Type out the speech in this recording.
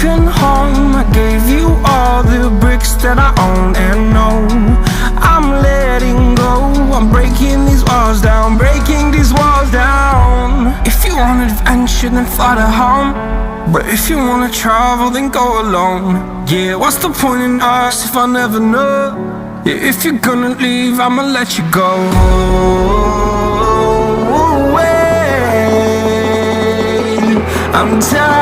broken home. I gave you all the bricks that I own and know. I'm letting go, I'm breaking these walls down, breaking these walls down. If you want adventure, then fly to home. But if you wanna travel, then go alone. Yeah, what's the point in us if I never know? Yeah, if you're gonna leave, I'ma let you go. I'm tired